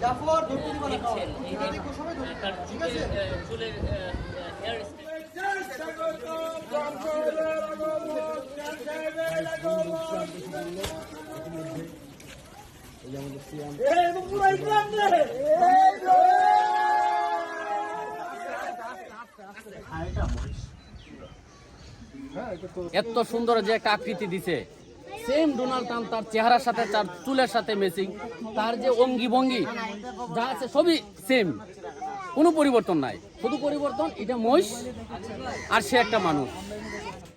জাফর ধরতে দিবা না ঠিক আছে চুলের হেয়ার এত সুন্দর যে একটা আকৃতি দিছে, সেম ডোনাল্ড ট্রাম্প তার চেহারার সাথে, তার চুলের সাথে ম্যাচিং, তার যে অঙ্গি ভঙ্গি যা আছে সবই সেম, কোনো পরিবর্তন নাই। শুধু পরিবর্তন এটা মহিষ আর সে একটা মানুষ।